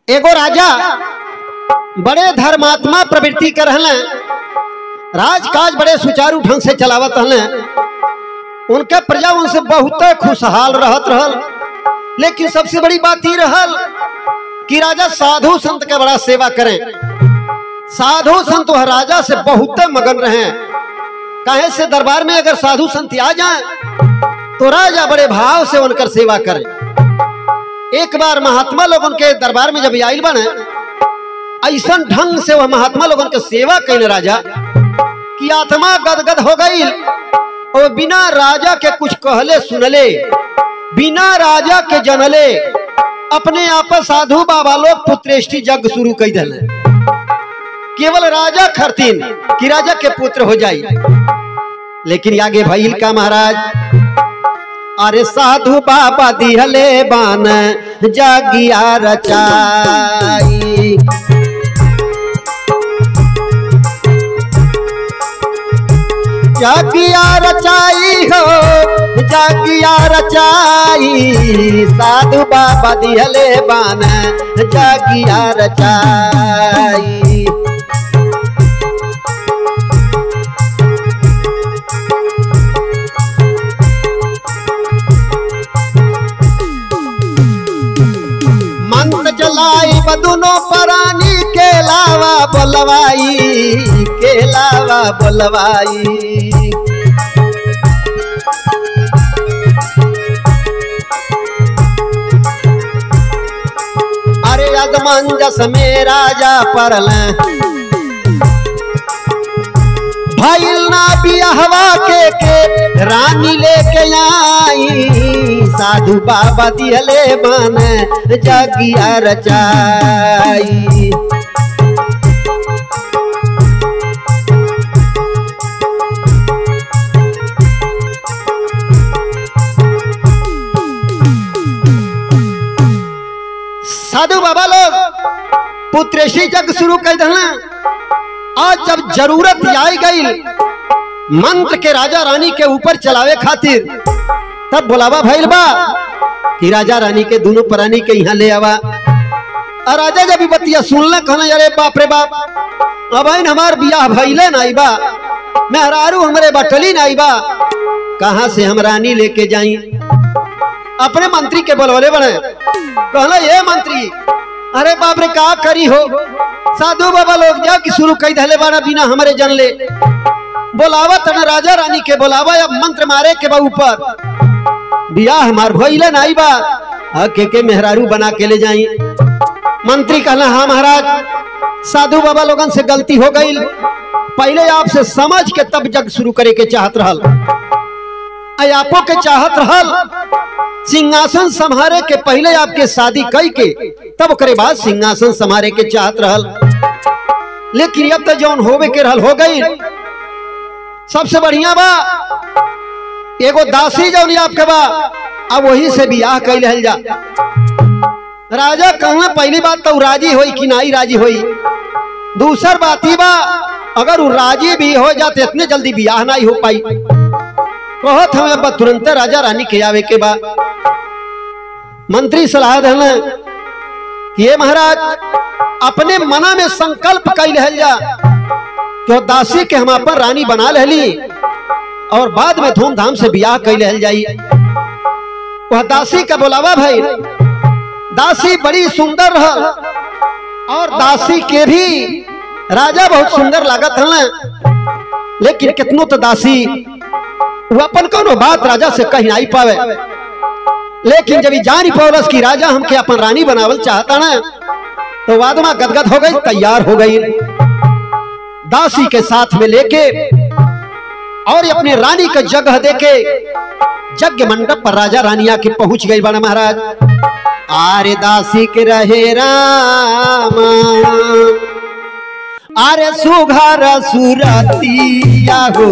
एगो राजा बड़े धर्मात्मा प्रवृत्ति कर राजकाज बड़े सुचारू ढंग से चलावत रहले। उनके प्रजा उनसे बहुत खुशहाल रहत रहल। लेकिन सबसे बड़ी बात ही रहल कि राजा साधु संत के बड़ा सेवा करें। साधु संत वह राजा से बहुत मगन रहे। काहे से दरबार में अगर साधु संत आ जाएं तो राजा बड़े भाव से उनकर सेवा करें। एक बार महात्मा लोगों के दरबार में जब आइल बने, ऐसा ढंग से वह महात्मा लोगों के सेवा कैले राजा कि आत्मा गदगद हो गई। और बिना राजा के कुछ कहले सुनले, बिना राजा के जनले अपने आप साधु बाबा लोग पुत्रेष्टि यज्ञ शुरू कर दिले। केवल राजा खरतीन कि राजा के पुत्र हो जाए। लेकिन आगे भइल का महाराज, अरे साधु बाबा दिहले बान जागिया रचाई। जागिया रचाई हो, जागिया रचाई। साधु बाबा दिहले बान जागिया रचाई। जलाई बदुनो परानी के लावा बोलवाई, के लावा बोलवाई। अरे अजमंजस में राजा परल भइल ना बियाहवा के रानी लेके आई। साधु बाबा दिहले बन जागिया रचाई। साधु बाबा लोग पुत्रेशी यज्ञ शुरू कर देना। आज जब जरूरत आई गई मंत्र के राजा रानी के ऊपर चलावे खातिर, तब बुलावा भइल बा कि राजा रानी के दोनों प्राणी के यहाँ ले आवा। और राजा जब बतिया सुनल कहना, अरे बाप रे बाप, अब हमार बियाह भइले नहीं बा, मेहरारू हमरे बटली नहीं बा, कहाँ से हम रानी लेके जाई। अपने मंत्री के बोलवले बने, कहला ये मंत्री, अरे बाप रे का करी हो। साधु बाबा लोग जा कि शुरू कई धले बाना बिना हमारे जन ले। बोलावा तन राजा रानी के बोलावा, अब मंत्र मारे के बा ऊपर। बियाह हमार भइले नहीं बा, के मेहरारू बना के ले जाई। मंत्री कहला, हाँ महाराज, साधु बाबा लोगन से गलती हो गई। पहले आपसे समझ के तब जग शुरू करे के चाहत रहल। आपो के चाहत रहल सिंहासन संभारे के पहले आपके शादी कई के तब करे बाद सिंहासन संभारे के चाहत रहल। लेकिन अब तो जौन होवे के रहल हो गई। सबसे बढ़िया बा एगो दासी जौन आपके बा, अब वही से बियाह कैल हल जा। राजा कहना पहली बात तो राजी होई कि नहीं राजी होई। दूसर बात ही बा अगर वो राजी भी हो जाते इतने जल्दी बियाह नहीं हो पाई। बहुत हमें अब तुरंत राजा रानी के आवे के बा। मंत्री सलाह देना कि ये महाराज अपने मना में संकल्प कैल हल जा कि दासी के हम अपन रानी बना लेली और बाद में धूमधाम से बियाह कैल हल जाई। वह दासी का बुलावा भाई। दासी बड़ी सुंदर रहल और दासी के भी राजा बहुत सुंदर लागत हल। लेकिन कितनो तो दासी वो अपन कोनो बात राजा से कहीं नहीं पावे। लेकिन जब जानी पौलस की राजा हमके अपन रानी बनावल चाहता ना, तो बाद में गदगद हो गई, तैयार हो गई। दासी के साथ में लेके और अपने रानी का जगह देके यज्ञ मंडप पर राजा रानी आके पहुंच गई बड़ा महाराज। आरे दासी के रहे राम, आरे सुघर सुरतिया हो।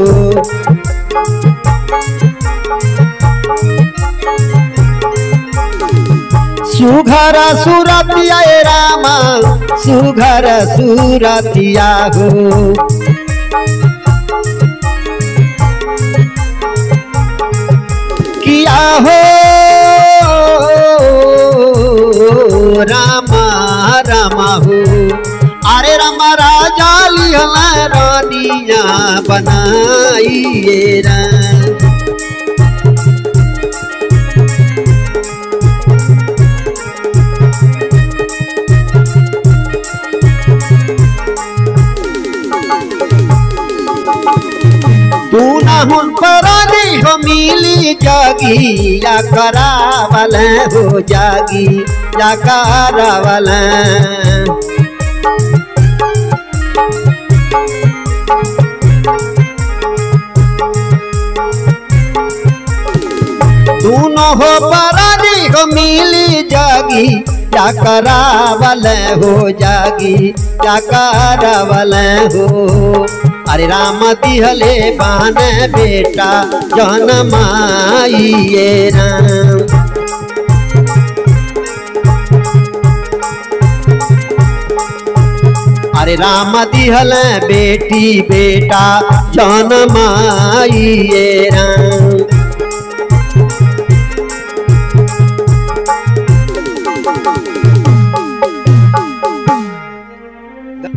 सुघर सुरतिया रामा, सुघर सुरतिया हो। किया हो रामा रामा हो। अरे रामा राजा लिहला रानिया बनाइए राम। तू ना हुन परानी हो मिली जागी या करावल हो जागी या करावल। तू न हो परानी हो मिली जागी या करावल हो जागी या करावल हो। अरे राम दिहले बान बेटा जनमाइए राम। अरे राम दिहल बेटी बेटा जनमाइए राम।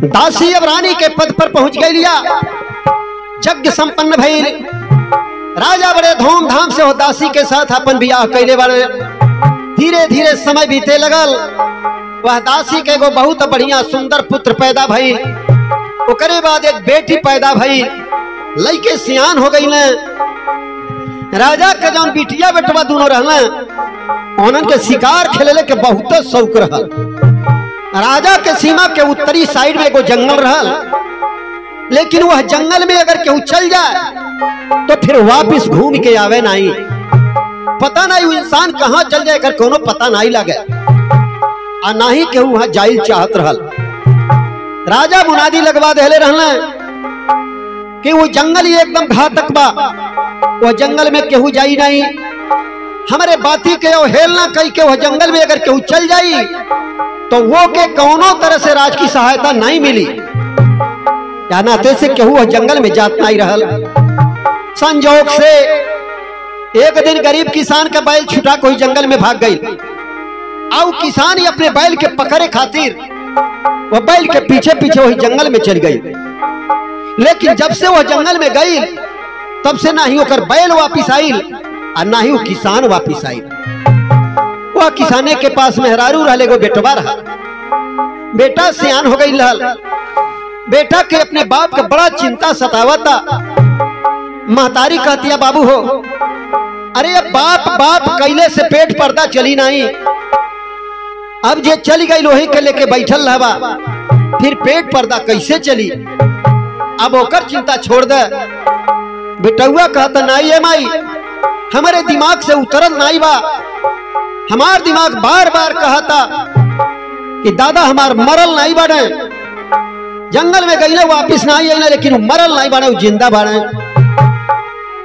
दासी अब रानी के पद पर पहुंच गई लिया। यज्ञ संपन्न भइल। राजा बड़े धूमधाम से हो दासी के साथ अपन बियाह कैले बारे। धीरे धीरे समय बीते लगल। वह दासी के एगो बहुत बढ़िया सुंदर पुत्र पैदा भइल। ओकरे बाद एक बेटी पैदा भइल। लइके सियान हो गई। राजा के जौन बिटिया बेटवा दोनों रहल उनन के शिकार खेले के बहुत शौक रहल। राजा के सीमा के उत्तरी साइड में एगो जंगल रहल। लेकिन वह जंगल में अगर केहू चल जाए तो फिर वापिस घूम के आवे नहीं। पता नहीं वो इंसान कहाँ चल जाए कर कोनो पता नहीं लगे। आ ना ही केहू वहां जाइल चाहत रहल। राजा मुनादी लगवा देले रहल कि वो जंगल ही एकदम घातक बा। वो जंगल में केहू जाई नहीं। हमारे बाती के हेल ना कही के वह जंगल में अगर केहू चल जाई तो वो के कौनों तरह से राज की सहायता नहीं मिली। या नाते से केहू जंगल में जात नहीं रहल। संजोग से एक दिन गरीब किसान का बैल छुटा कोई जंगल में भाग गई। आउ किसान ही अपने बैल के पकड़े खातिर वह बैल के पीछे पीछे वही जंगल में चल गई। लेकिन जब से वह जंगल में गई तब से ना ही होकर बैल वापिस आइल और ना ही वो किसान वापिस आइल। वह किसाने के पास मेहरारू रहले एगो बेटवा रहा। बेटा सियान हो गई रहल। बेटा के अपने बाप के बड़ा चिंता सतावता। महतारी कहतिया बाबू हो अरे अब बाप बाप कैले से पेट पर्दा चली नहीं। अब जे चली गई लोही के लेके बैठल रहबा फिर पेट पर्दा कैसे चली। अब ओकर चिंता छोड़ दे। बेटुआ कहता नहीं है माई हमारे दिमाग से उतरल नहीं बा। हमार दिमाग बार बार कहता कि दादा हमार मरल नहीं बने। जंगल में गई वापिस नहीं आई लेकिन मरल नहीं बने जिंदा बने।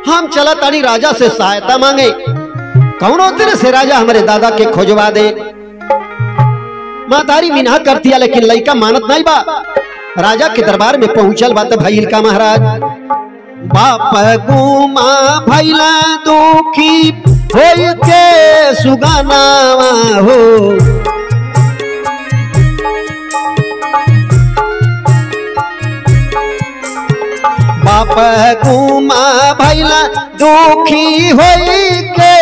हम चला तानी राजा से सहायता मांगे। कौनो तरह से राजा हमारे दादा के खोजवा दे। महतारी मिन्हा करती है लेकिन लड़का मानत नहीं बा। राजा के दरबार में पहुंचल बा तो भइल का महाराज बाप गुमा भइला दुखी होई के सुगानावा हो। बाप गुमा भइला दुखी होई के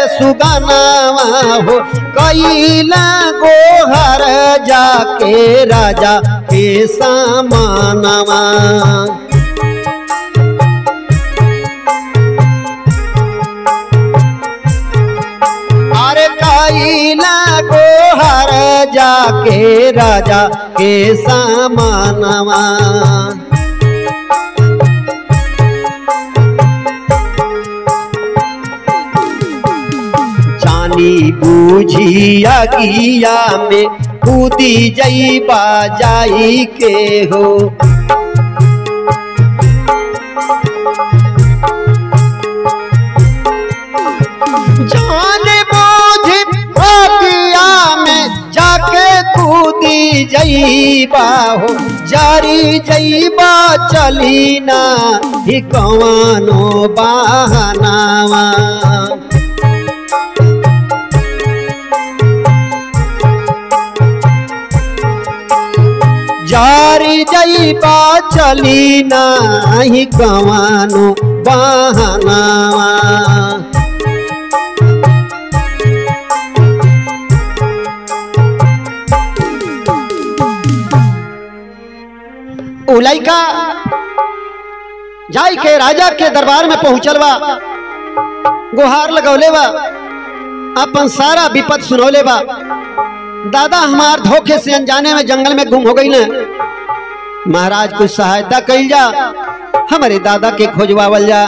सुगानावा हो। कैला गोहर जाके राजा के सामानवा। कैला गोहर जाके राजा के सामानवा। जानी बूझी अगिया में कूदी जईबा जाई के हो। कूदी जईबा हो जारी जईबा चली ना ही कवानो बहानावा। जारी जईबा चली नाही कवानो बहानावा। उलैका जाई के राजा के दरबार में पहुंचल बा, गुहार लगौले बा, अपन सारा विपद सुनौले बा। दादा हमार धोखे से अनजाने में जंगल में गुम हो गई न, महाराज कुछ सहायता कइल जा, हमारे दादा के खोजवावल जा।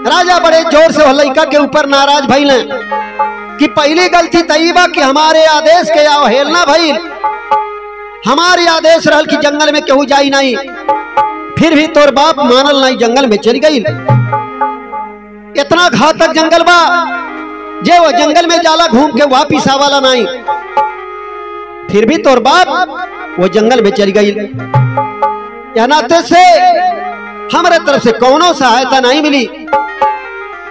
राजा बड़े जोर से लड़का के ऊपर नाराज भइल कि पहली गलती तई बा कि हमारे आदेश के अवहेलना भइल। हमारे आदेश रहल कि जंगल में केहू जाई नहीं, फिर भी तोर बाप मानल नहीं, जंगल में चली गई। इतना घातक जंगल बा जे वो जंगल में जाला घूम के वापिस आवाला नहीं, फिर भी तोर बाप वो जंगल में चली गई। या नाते से हमारे तरफ से कौनो सहायता नहीं मिली।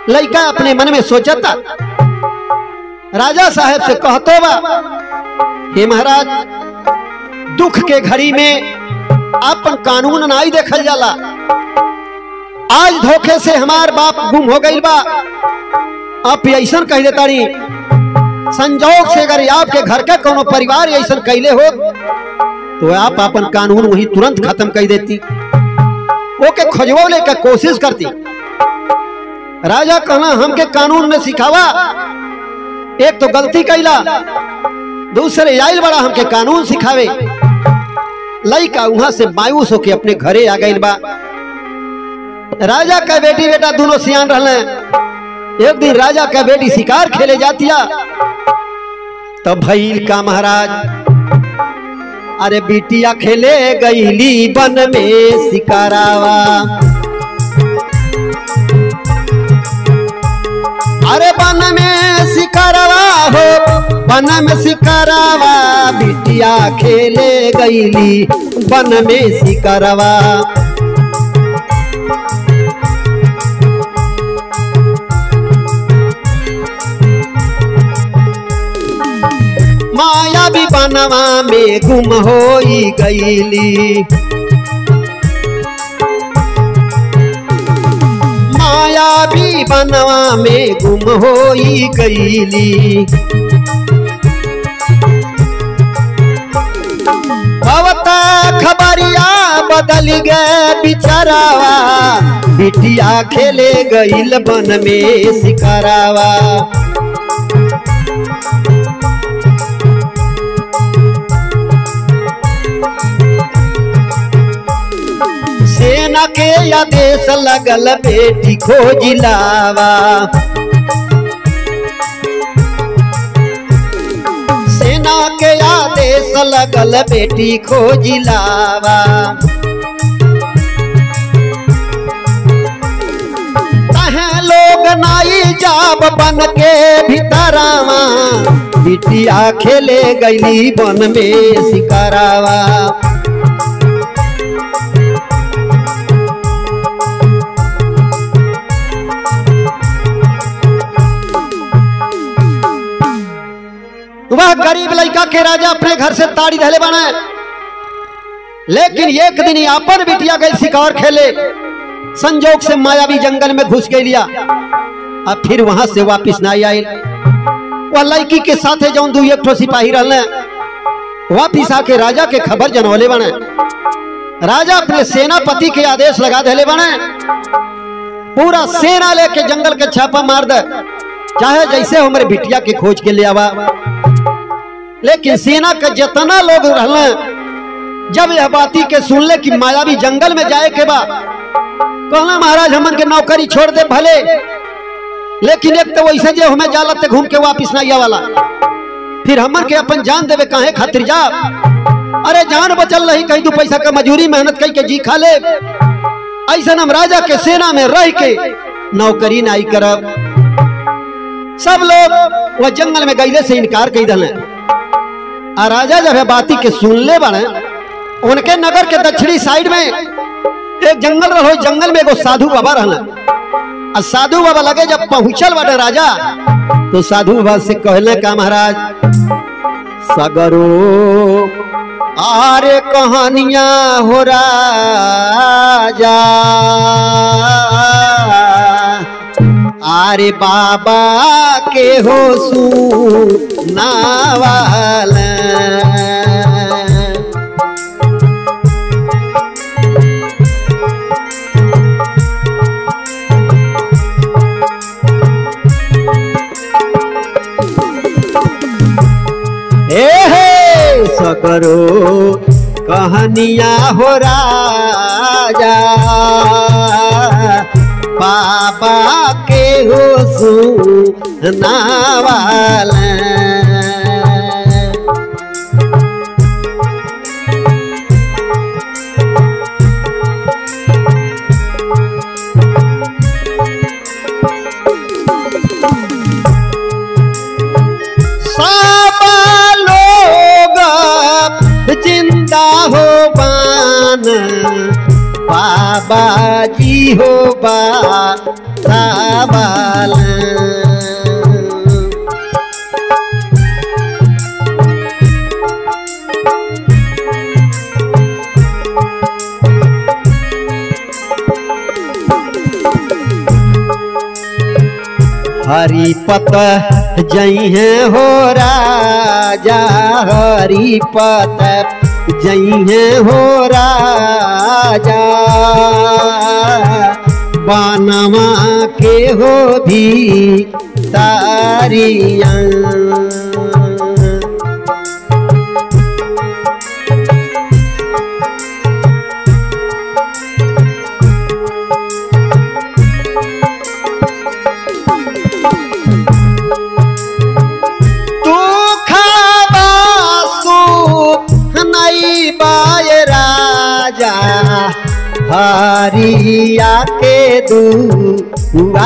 लड़का अपने मन में सोचता, राजा साहब से कहतो बा, हे महाराज, दुख के घड़ी में अपन कानून नहीं देखल जाला। आज धोखे से हमार बाप गुम हो गई बा, आप ऐसा कह देता नहीं, संजोग से अगर आपके घर का कोनो परिवार ऐसा कैले हो तो आप अपन कानून वही तुरंत खत्म कर देती, ओके खोजवले का कोशिश करती। राजा कहना हमके कानून में सिखावा, एक तो गलती कैला, दूसरे आइल बड़ा हमके कानून सिखावे। लड़का वहां से मायूस होके अपने घरे आ गई बा। राजा का बेटी बेटा दोनों सियान रहले। एक दिन राजा का बेटी शिकार खेले जातिया, तब भइल का महाराज, अरे बिटिया खेले गईली बन में शिकारावा। अरे बन में शिकारावा हो, बन में शिकारावा, बिटिया खेले गईली बन में शिकारावा। माया भी बनवा में गुम होई गईली, माया भी बनवा में गुम होई गईली। भवता खबरिया बदल गए बिचारावा, बिटिया खेले गईल बन में शिकारावा। सेना के आदेश लगल बेटी खोजिलावा, सेना के आदेश लगल बेटी खोजिलावा। तहें लोग नाई जाब बन के भीतरावा, बिटिया खेले गईली बन में शिकारावा। वह गरीब लड़का के राजा अपने घर से ताड़ी धले बने, लेकिन एक दिन अपन बिटिया गई शिकार खेले, संजोग से मायावी जंगल में घुस गई लिया। अब फिर वहां से वापिस नहीं आई। वह लड़की के साथ जौन दू एक सिपाही रहने, वापिस आके राजा के खबर जनौले बने। राजा अपने सेनापति के आदेश लगा धले बने, पूरा सेना लेके जंगल के छापा मार दे, चाहे जैसे हमारे बिटिया के खोज के ले आवा। लेकिन सेना का जितना लोग रहले, जब यह बाती के सुनले कि मायावी जंगल में जाए के बा, कहना महाराज हमन के नौकरी छोड़ दे भले, लेकिन एक तो वैसे जे हमें जाला ते घूम के वापिस नहीं आवाला, फिर हमन के अपन जान देवे काहे खातिर जा। अरे जान बचल रही, कहीं दू पैसा का मजूरी मेहनत कई के जी खा ले, ऐसा हम राजा के सेना में रह के नौकरी नहीं करब। सब लोग वह जंगल में गईले से इनकार कर दिले। राजा जब बाती के सुनले बने, उनके नगर के दक्षिणी साइड में एक जंगल रहो, जंगल में एगो साधु बाबा रहना। साधु बाबा लगे जब पहुंचल बाटे राजा, तो साधु बाबा से कहले का महाराज सगरो आरे कहानियां हो राजा, आरे बाबा के हो सुनावाला। सगरो कहानियां हो राजा, बाबा के हो सुनावाला। जिंदा हो बान बाबा जी हो बाला। हरिपत जई है हो राजा, हरिपत जई है हो राजा, बानमा के हो भी तारियां। हरिया के दुआरिया,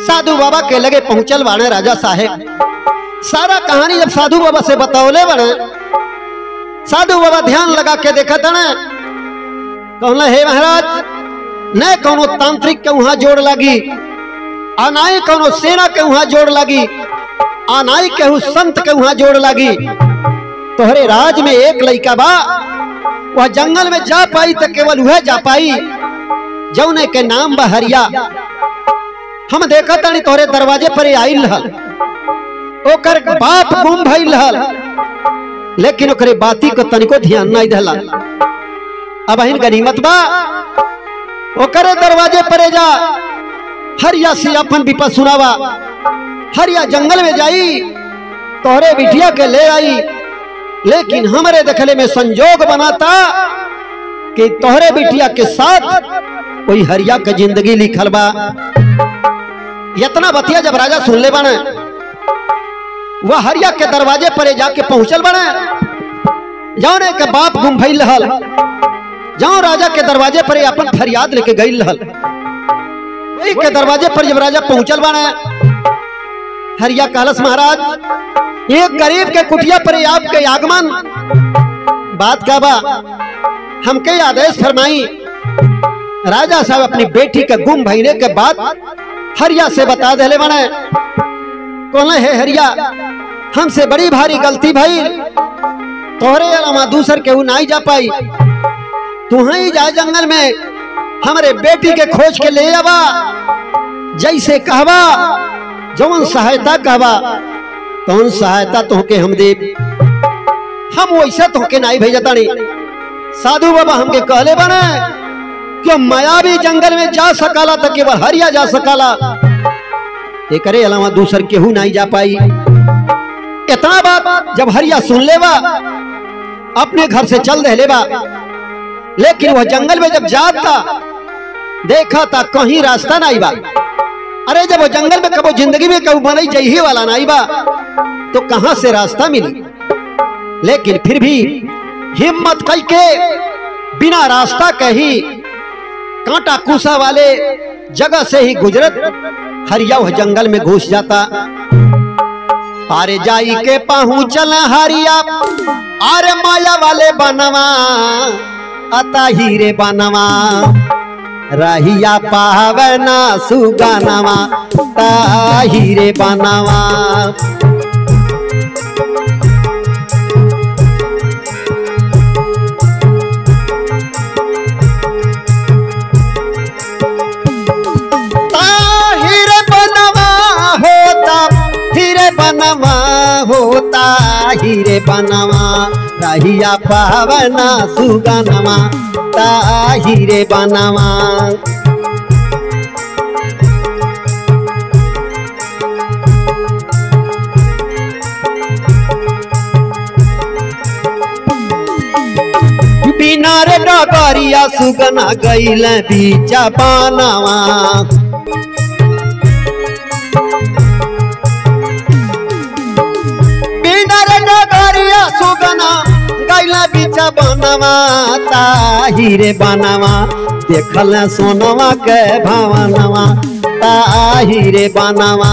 साधु बाबा के लगे पहुंचल बाणे राजा साहेब। सारा कहानी जब साधु बाबा से बताओले बने, साधु बाबा ध्यान लगा के देखा था ना, कहला हे महाराज, न कोनो तांत्रिक के वहां जोड़ लगी, आनाई कोनो सेना के वहां जोड़ लगी, आनाई केहू संत के वहां जोड़ लगी। तोहरे राज में एक लड़का बा, वह जंगल में जा पाई तो केवल वह जा पाई जौने के नाम बा हरिया। हम देखा तानी तोहरे दरवाजे पर आइल हल, ओकर बाप गुम भइल हल, लेकिन ओकरे बाती को तनिको ध्यान नहीं देला। अब अहिन गनीमत बा, ओकरे दरवाजे पर जा, हरिया से अपन विपद सुनावा। हरिया जंगल में जाई, तोहरे बिटिया के ले आई, लेकिन हमारे देखले में संजोग बनाता कि तोहरे बिटिया के साथ कोई हरिया के जिंदगी लिखल बा। इतना बतिया जब राजा सुन ले बने, वह हरिया के दरवाजे पर जाके पहुंचल बने, जौने के बाप गुम भइल हल। जाओ राजा के दरवाजे पर अपन फरियाद लेके गई हल। के दरवाजे पर जब राजा पहुंचल बने, हरिया कहलस महाराज, एक गरीब के कुटिया पर आपके आगमन बात का बा, हमके आदेश फरमाई। राजा साहब अपनी बेटी के गुम भइले के बाद हरिया से बता देले बने, कौन है हरिया, हमसे बड़ी भारी गलती भई, तोहरे अलावा दूसर केहू नहीं जा पाई, तू ही जा जंगल में हमारे बेटी के खोज के ले आवा, जैसे कहवा जौन सहायता कहवा तौन सहायता तोहके हम दे, हम वैसा तोहके नहीं भेजता नहीं। साधु बाबा हमके कहले बने कि माया भी जंगल में जा सकाला तो केवल हरिया जा सकाला, एकरे अलावा दूसर केहू नहीं जा पाई। इतना बात जब हरिया सुन लेवा, अपने घर से चल दे लेवा, लेकिन वह जंगल में जब जाता देखा था कहीं रास्ता नहीं बा। अरे जब वो जंगल में कबो जिंदगी में कबो बनी जही वाला नहीं बा, तो कहां से रास्ता मिली। लेकिन फिर भी हिम्मत करके बिना रास्ता कही कांटा कूसा वाले जगह से ही गुजरत हरिया वह जंगल में घुस जाता। अरे जाई के पहुँचल हरिया अरे माया वाले बनवा अता हीरे बनवा रहिया पावना सुगनवा ता हीरे बनवा। होता हीरे बनवा रहिया पावना सुगनवा ता हीरे बनवा। बिना रे डगरिया सुगना गईल बीचा बनवा सुगना गैला बीचा बनवा ता हीरे बनवा देखल सोनवा के भवनवा ता हीरे बनवा।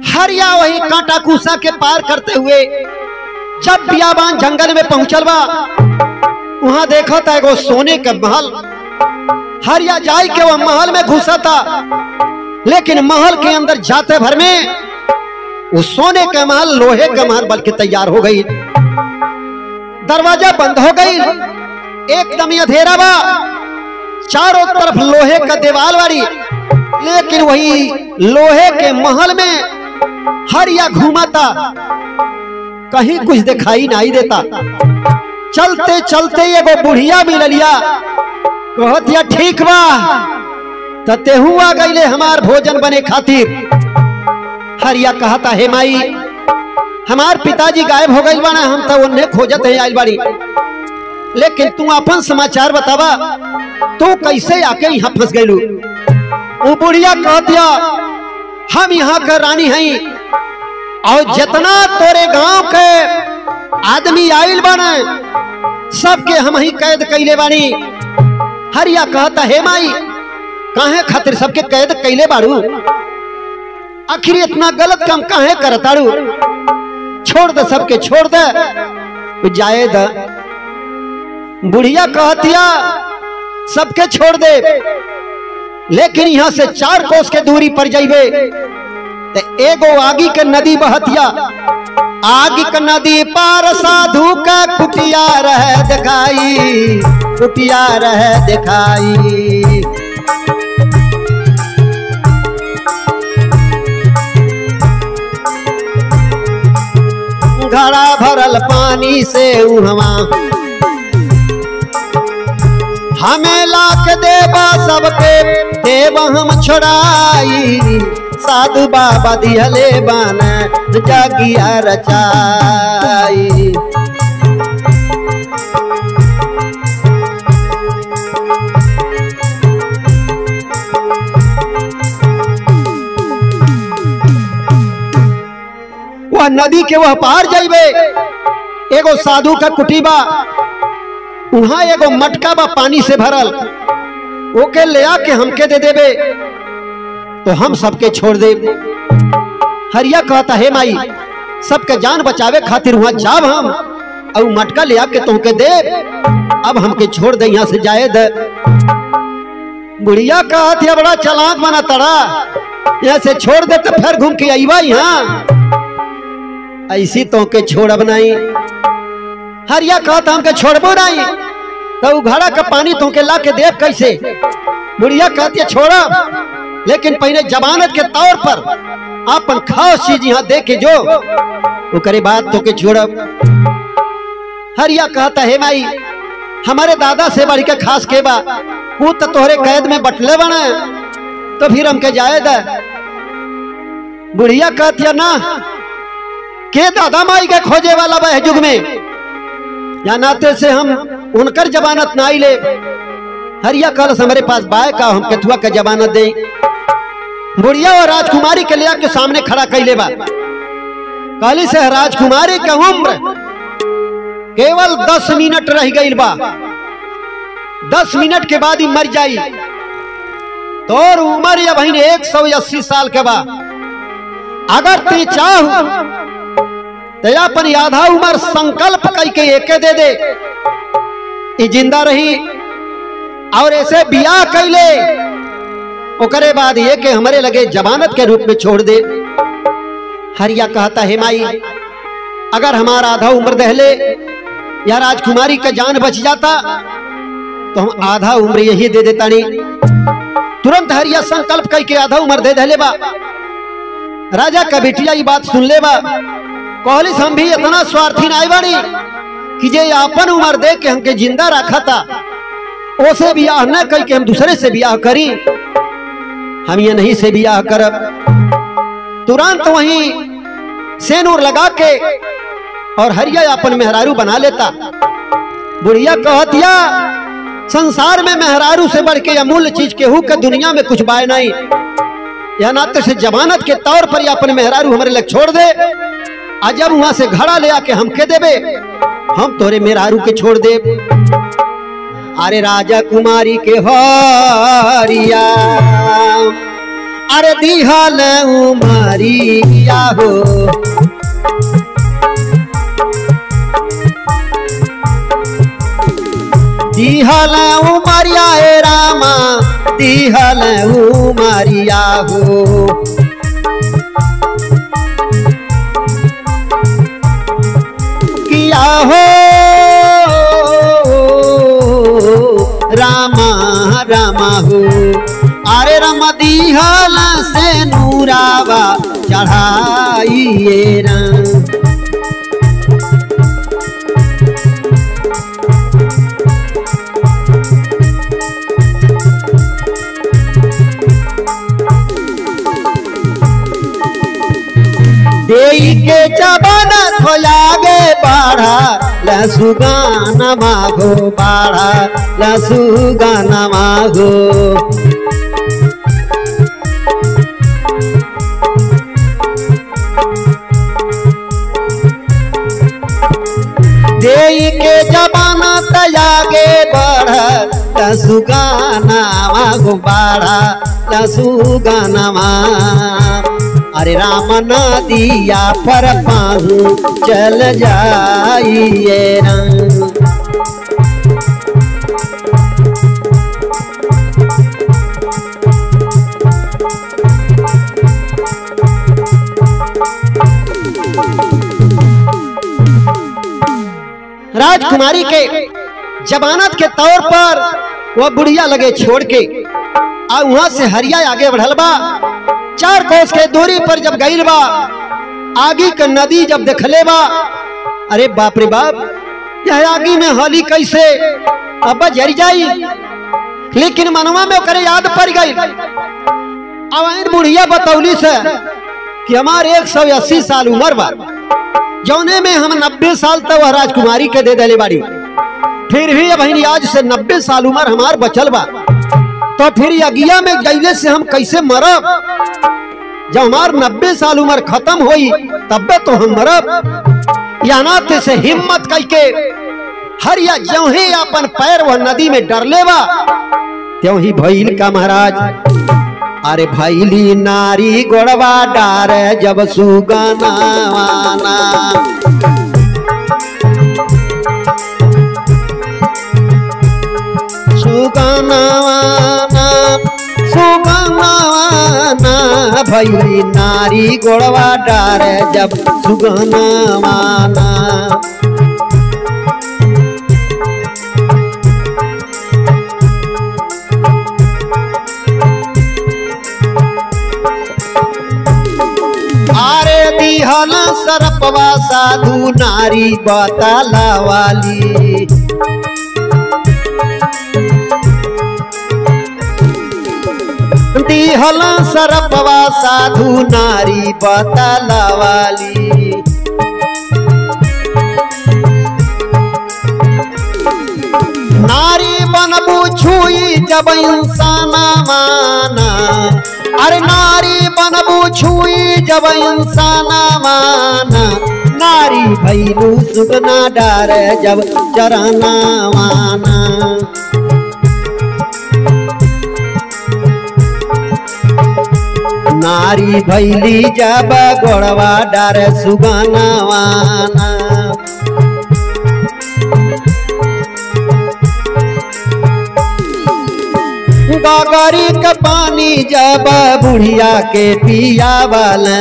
हरिया वही कांटा कुसा के पार करते हुए जब बियाबान जंगल में पहुंचल बा वहां देखा था एगो सोने का महल। हरिया जाई के वह महल में घुसा था, लेकिन महल के अंदर जाते भर में वो सोने का महल लोहे का महल बल्कि तैयार हो गई। दरवाजा बंद हो गई, एकदम अंधेरा बा, चारों तरफ लोहे का दीवार वाली, लेकिन वही लोहे के महल में हरिया घूमा था, कहीं कुछ दिखाई नहीं देता। चलते चलते एगो बुढ़िया मिललिया, कहतिया ठीक बा तेहू आ गईले हमार भोजन बने खातिर। हरिया कहता हे माई हमार पिताजी गायब हो गई बाना, हम तो उन्हें खोजत है आइल बाड़ी, लेकिन तू अपन समाचार बतावा, तू कैसे आके यहाँ फंस गईलू। वो बुढ़िया कहतिया हम यहाँ का रानी हई और जितना तोरे गांव के आदमी आइल बाने सबके हम ही कैद कैले बानी। हरिया कहता हे माई काहे खातिर सबके कैद कैले बाड़ू, आखिर इतना गलत काम काहे करताड़ू, छोड़ दे सबके छोड़ दे जाए द। बुढ़िया कहतिया सबके छोड़ दे, लेकिन यहाँ से 4 कोस के दूरी पर जाइबे ते एगो आगी के नदी बहतिया, आगी के नदी पार साधु का कुटिया रह दिखाई, कुटिया रह दिखाई। घड़ा भरल पानी से उहवा हमें लाख देवा सबके देव हम छोड़ाई, साधु बाबा दिहले बन जगिया रचाई। वह नदी के वह पार जाइबे, एगो साधु का कुटीबा, वहां एगो मटका बा पानी से भरल, ओके ले आके हमके दे देबे तो हम सबके छोड़ दे। हरिया कहता हे माई सबके जान बचावे खातिर वहां जाब हम और मटका ले आके तुमके दे, अब हमके छोड़ दे यहाँ से जाए दे। बुढ़िया कहती बड़ा चालाक बना तड़ा, यहाँ से छोड़ दे तो फिर घूम के आईवा यहाँ, ऐसी तो के छोड़ब नहीं। हरिया कहता हमके छोड़बो नहीं तो घड़ा का पानी तुमके ला के देव कैसे। बुढ़िया कहती है छोड़ब, लेकिन पहले जमानत के तौर पर अपन खास चीज यहाँ दे के जो वो करे बात तो के छोड़ब। हरिया कहता है माई हमारे दादा से बढ़ के खास के बा, वो तो तोहरे कैद में बटले बने तो फिर हमके जाए दे। बुढ़िया कहती है ना के दादा माई के खोजे वाला बा जुग में, या नाते से हम उनकर जमानत ना ले। हरिया कल हमारे पास बाय का हम केथुआ का जमानत दे। बुढ़िया और राजकुमारी के लिया के सामने खड़ा कैले बा, कहली से राजकुमारी का उम्र केवल 10 मिनट रह गई बा। 10 मिनट के बाद ही मर जाई। तो और उम्र या बहन 180 साल के बा। अगर ते चाह तो अपन आधा उम्र संकल्प करके एके दे दे, ये जिंदा रही और ऐसे बियाह कैले ओकरे बाद ये के हमारे लगे जमानत के रूप में छोड़ दे। हरिया कहता है माई अगर हमारा आधा उम्र दहले या राजकुमारी का जान बच जाता तो हम आधा उम्र यही दे देता। नहीं तुरंत हरिया संकल्प करके आधा उम्र दे दहले बा। राजा का बेटिया ये बात सुन ले बा। कहलिस हम भी इतना स्वार्थी नहीं बानी कि जे अपन उम्र दे के हमके जिंदा रखा था ओसे बियाह न करके हम दूसरे से बियाह करी। हम ये नहीं से बियाह करब। तुरंत वहीं सेनूर लगा के और हरिया अपन मेहरारू बना लेता। बुढ़िया कहतिया संसार में मेहरारू से बढ़ के अमूल्य चीज केहू के दुनिया में कुछ बाय नहीं। या नाते से जमानत के तौर पर अपन मेहरारू हमारे लग छोड़ दे। आज जब वहां से घड़ा ले आके हमके देबे हम तोरे मेहरारू के छोड़ दे। अरे राजा कुमारी के हरिया अरे दिहल उमरिया हो दिहल उमरिया हे रामा दिहल उमरिया हो। किया हो रामा रामा हो अरे रामा दिहल से नूरावा चढ़ाइए राम। देई के जबानत हो लागे बाढ़ा लसुगाना माघो बाढ़ा लसुगाना माघो। देई के जबानत लागे बाढ़ा लसुगाना माघो बाढ़ा लसुगाना माघो। अरे राम नदिया पर पाहू चल जाइए राम। राजकुमारी के जमानत के तौर पर वह बुढ़िया लगे छोड़ के और वहां से हरिया आगे बढ़ल बा। 4 कोस के दूरी पर जब गईल बा आगी का नदी जब देखले बा अरे बाप रे बाप यह आगी में होली कैसे अब जरी जाई। लेकिन मनवा में ओकरे याद पड़ गई। अब बुढ़िया बतौली से कि हमारे 180 साल उम्र बा जौने में हम 90 साल तक वह राजकुमारी के दे देले बाड़ी। फिर भी अब आज से 90 साल उम्र हमार बचल बा तो फिर यज्ञा में गईले से हम कैसे मरब। जब हमार 90 साल उम्र खत्म हुई तब तो हम मरब। या नाते से हिम्मत करके हरिया ज्यों ही अपन पैर वह नदी में डर लेवा त्यों ही भइल का महाराज। अरे भैली नारी गोड़वा डार जब सुगना सुगना सुगना भैली नारी गोड़वा डार जब सुगना। अरे दिहल सरपवा साधु नारी बताला वाली। दिहल सरपवा साधु नारी बताला वाली। नारी बनबू छुई जब इंसान माना अरे नारी बनबू छुई जब इंसाना माना, नारी भैलू सुगना डार जब चराना माना। नारी भैली जब गोड़वा डार सुगना माना। गगरी का पानी जब बुढ़िया के पिया वाला,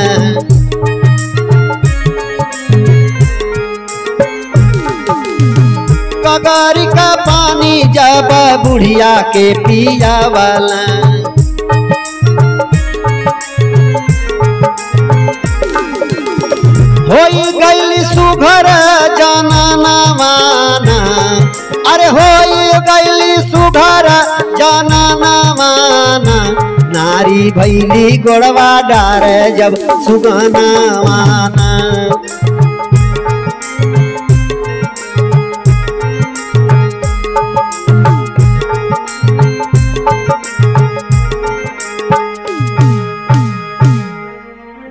गगरी का पानी जब बुढ़िया के पिया वाला। होई गई सुघर जाना ना माना, अरे होई गई सुघर जाना ना माना। नारी भैली गोड़वा डार जब सुगना माना।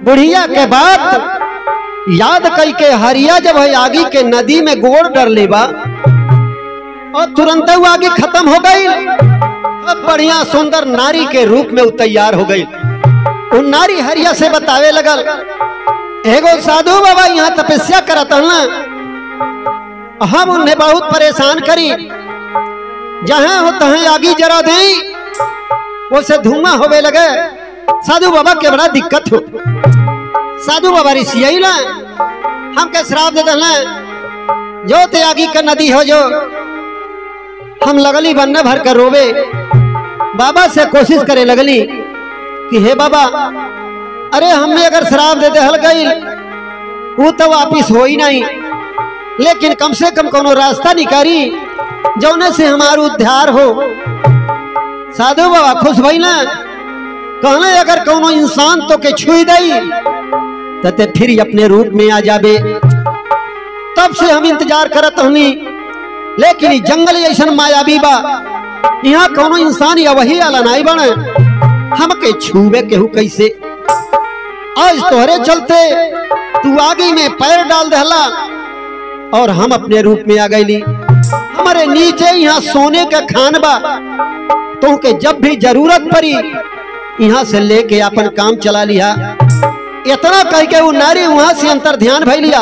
बुढ़िया के बात याद कई के हरिया जब है आगी के नदी में गोड़ डर लेबा और तुरंत वो आगे खत्म हो गई। अब बढ़िया सुंदर नारी के रूप में तैयार हो गई। उन नारी हरिया से बतावे लगल, एगो साधु बाबा यहाँ तपस्या करता ना, हम उन्हें बहुत परेशान करी, जहां हो तहां आगी जरा दें, उसे धुआं होवे लगे। साधु बाबा के बड़ा दिक्कत हो। साधु बाबा ऋषि आई ना हमके श्राप दे देना, जो त्यागी का नदी हो जो। हम लगली बनने भर कर रोवे, बाबा से कोशिश करे लगली कि हे बाबा, अरे हमें अगर श्राप दे दे हल गई वो तो वापिस हो ही नहीं, लेकिन कम से कम कोनो रास्ता निकारी जौने से हमारा उद्धार हो। साधु बाबा खुश भई ना, कहने अगर कोनो इंसान तो के छुई दई तते फिर अपने रूप में आ जाबे। तब से हम इंतजार करत हनी, लेकिन जंगल ऐसा मायावी बा, यहाँ कोनो इंसान या वही आला नहीं बने, हमके छुवे केहू कैसे। आज तोहरे चलते तू आगे में पैर डाल दहला और हम अपने रूप में आ गईली। हमारे नीचे यहाँ सोने का खान बा, तो के जब भी जरूरत पड़ी यहाँ से लेके अपन काम चला लिया। इतना कह के वो नारी वहां से अंतर ध्यान भई लिया।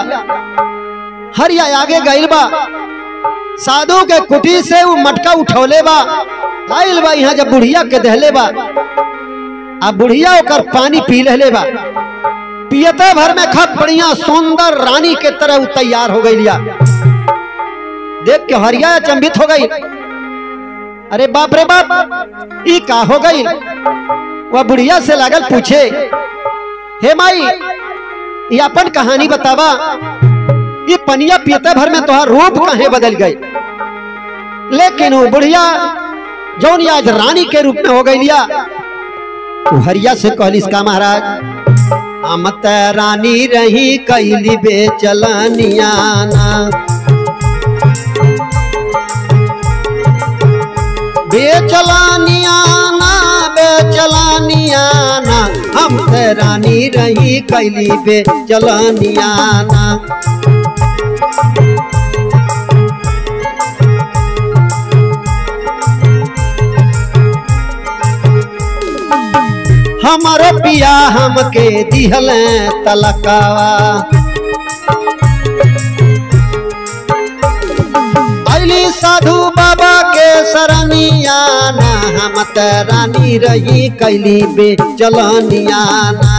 हरिया आगे गईल बा, साधु के कुटी से वो मटका उठौले बा, आइल बा यहाँ जब बुढ़िया के दहले बा। अब बुढ़िया होकर पानी पी ले बा, पियते भर में खप बढ़िया सुंदर रानी के तरह वो तैयार हो गई लिया। देख के हरिया अचंभित हो गई, अरे बाप रे बाप, ई का हो गई। वह बुढ़िया से लागल पूछे, हे माई ये अपन कहानी बतावा, ये पनिया पियते भर में तोहार रूप काहे बदल गई। लेकिन वो बुढ़िया जौन आज रानी के रूप में हो गई लिया, वो हरिया से कहलिस का महाराज, हम त रानी रही कैली बेचलनियाना, बेचलनियाना बेचलनियाना, हम त रानी रही कैली बेचलनियाना। हमारो पिया हमके दिहल तलकावा, अली साधु बाबा के शरणियाना, हम त रानी रही कैली बेचलनियाना।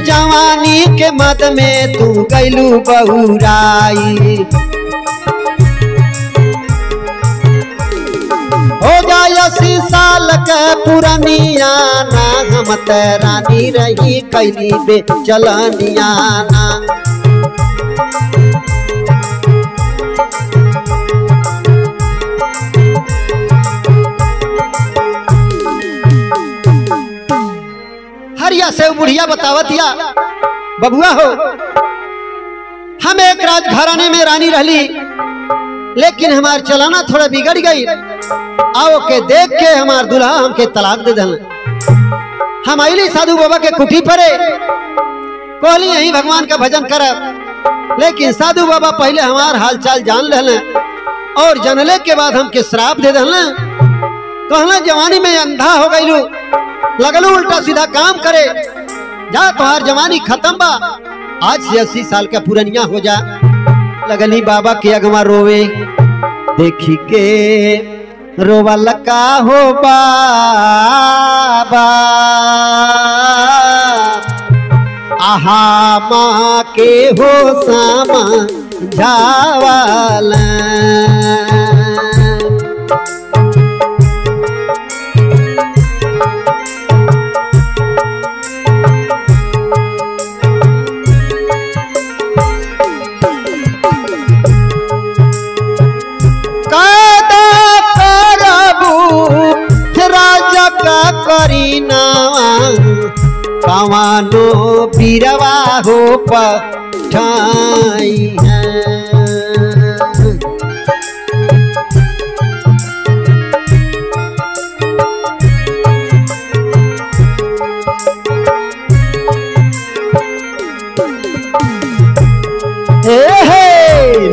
जवानी के मद में तू गैलू बहुराई, हो जाय 80 साल के पुरनियाना, हम त रानी रही कैली बेचलनियाना। हरिया से बुढ़िया बतावतिया, बबुआ हो हम एक राजघराने में रानी रहली, लेकिन हमार चलाना थोड़ा बिगड़ गई। आओ के देख के हमार दूल्हा हमके तलाक दे दल। हम आईली साधु बाबा के कुटी परे, कहली यही भगवान का भजन करब, लेकिन साधु बाबा पहले हमार हालचाल जान लेने और जानले के बाद हमके श्राप दे दल। कहला जवानी में अंधा हो गईलू, लगलू उल्टा सीधा काम करे, जा तुम्हार जवानी खत्म बा, आज से 80 साल का पुरनिया हो जा। लगली बाबा के अगवा रोवे, देखी के रोवा लका हो बाबा, आहा माँ के हो सामा झावाला। राजा का करीनावा कवानो बीरवा हो पठाई है।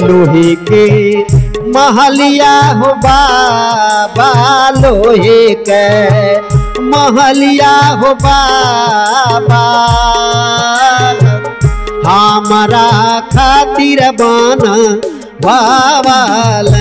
लोहे के महलिया हो बाबा, लोहे के महलिया हो बाबा, हमारा खातिर बन बाबाल।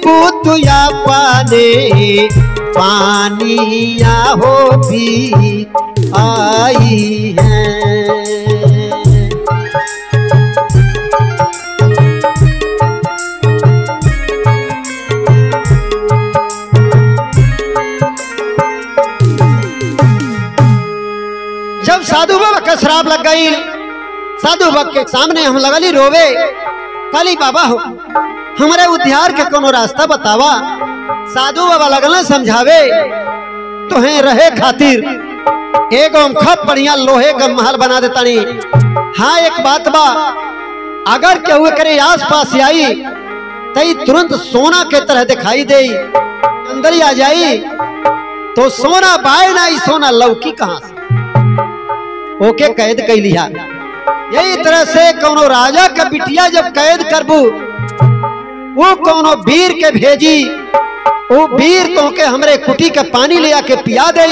बुतुया पाने पानिया हो भी आई है। जब साधु बाबा का श्राप लग गई, साधु बाबा के सामने हम लगली रोवे, काली बाबा हो हमारे उद्धार के कोनो रास्ता बतावा। साधु बाबा लगल समझावे, तुहें रहे खातिर एगो खूब बढ़िया लोहे का महल बना देता नहीं। हाँ एक बात बा, अगर केहू करे आस पास आई तई तुरंत सोना के तरह दिखाई दे, अंदर ही आ जाई तो सोना बाय ना, सोना लौकी कहां से, ओके कैद कर लिया। यही तरह से कोनो राजा का बिटिया जब कैद करबू, वो कोनो वीर के भेजी, वो वीर तो के हमरे कुटी का पानी ले आके पिया दे,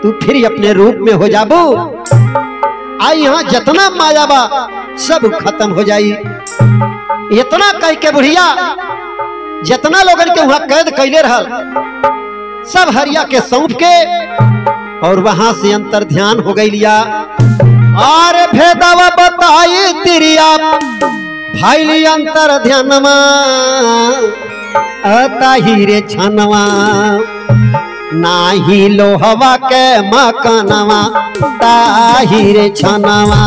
तू फिर अपने रूप में हो जाबू। आई यहाँ जितना माया बा सब खत्म हो जाई। इतना कह के बुढ़िया जितना लोगन के वहां कैद कैले रहल सब हरिया के सौंप के और वहां से अंतर ध्यान हो गई लिया। और भेदवा बताई तिरिया भाईली अंतर ध्यानमा, अताही रे छनवा नाही लोहवा के मकनवा, ताही रे छनवा।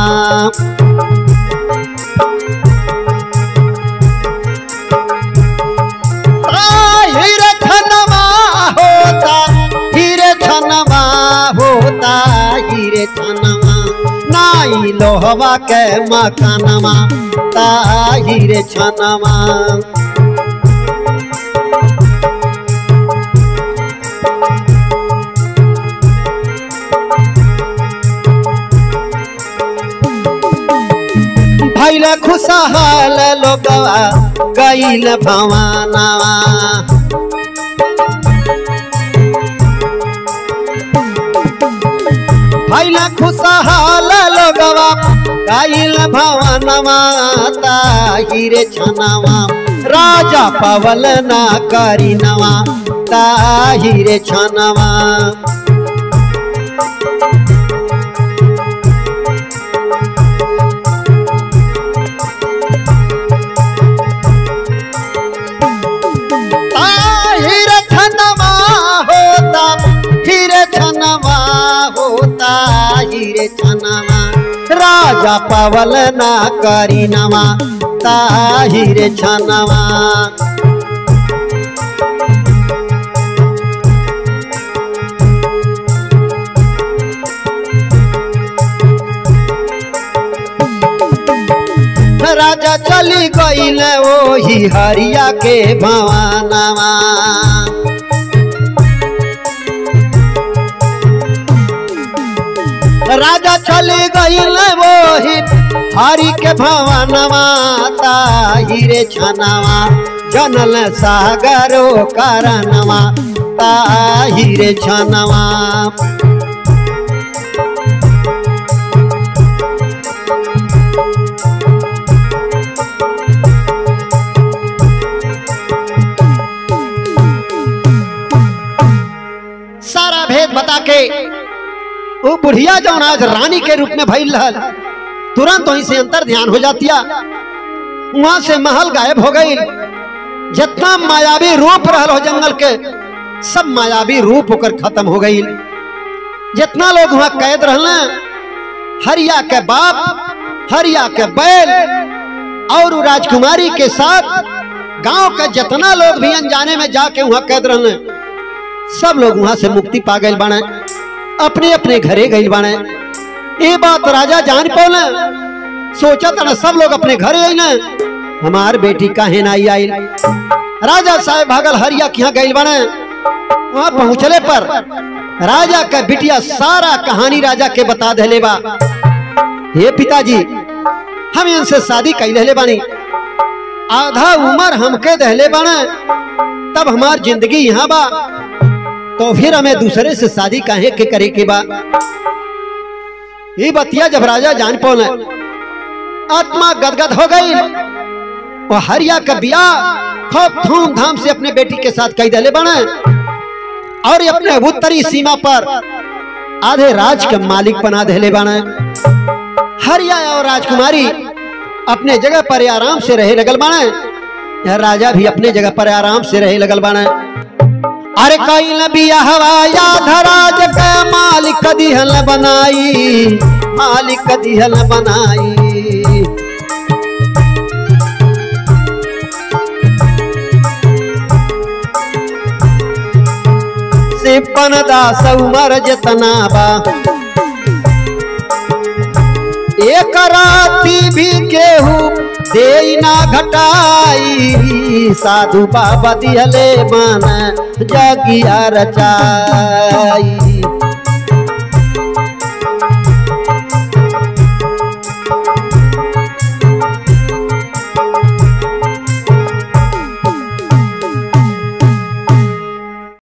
हीरे छनवा होता, हीरे छनवा होता, हीरे छनवा नाई लोहवा के मकनवा, ताही रे छनवा। भैला खुशहाल लोगवा गईल भवानवा, भैला खुशहाल लोगवा गईल भवानवा, ताही रे छनवा राजा पवल ना करीनवा, ताही रे छनवा। हीरे रे छनवा राजा पावल ना करी नवा ताही रे छनवा। राजा चली गईल ओही हरिया के भवानवा राजा चली गईल ओही हरि के भवानवा ताही रे छनवा जनल सागरो कारणवा ताही रे छनवा। सारा भेद बता के वो बुढ़िया जौन आज रानी के रूप में भइल रहल तुरंत वहीं से अंतर ध्यान हो जातिया। वहां से महल गायब हो गई। जितना मायावी रूप रहल हो जंगल के सब मायावी रूप होकर खत्म हो गई। जितना लोग वहां कैद रहल हरिया के बाप हरिया के बैल और राजकुमारी के साथ गांव के जितना लोग भी अनजाने में जाके वहां कैद रहल सब लोग वहां से मुक्ति पा गए बाणे अपने अपने घरे गए बाणे। ये बात राजा जान पौले सोचा था सब लोग अपने घरे आई न हमार बेटी काहे ना आई। राजा साहब भागल हरिया के यहाँ गए बाणे। वहां पहुंचले पर राजा का बिटिया सारा कहानी राजा के बता देले बा। हे पिताजी हम इनसे शादी कैले बानी आधा उम्र हमके दहले बाणे तब हमार जिंदगी यहाँ बा तो फिर हमें दूसरे से शादी काहे के करे के बा। ये बतिया जब राजा जान पौले आत्मा गदगद हो गई। वो हरिया का बियाह खूब धूमधाम से अपने बेटी के साथ कई दले बने और अपने उत्तरी सीमा पर आधे राज के मालिक बना देले बने। हरिया और राजकुमारी अपने जगह पर आराम से रहे लगल बने। यह राजा भी अपने जगह पर आराम से रहे लगल बने। अरे कैल बियाहवा याधराज के मालिक दिहल बनाई मालिक दिहल बनाई। सिपन दास उमर जतना बा एक राती भी केहू दे ना घटाई। साधु बाबा दिहले मन जगिया रचाई।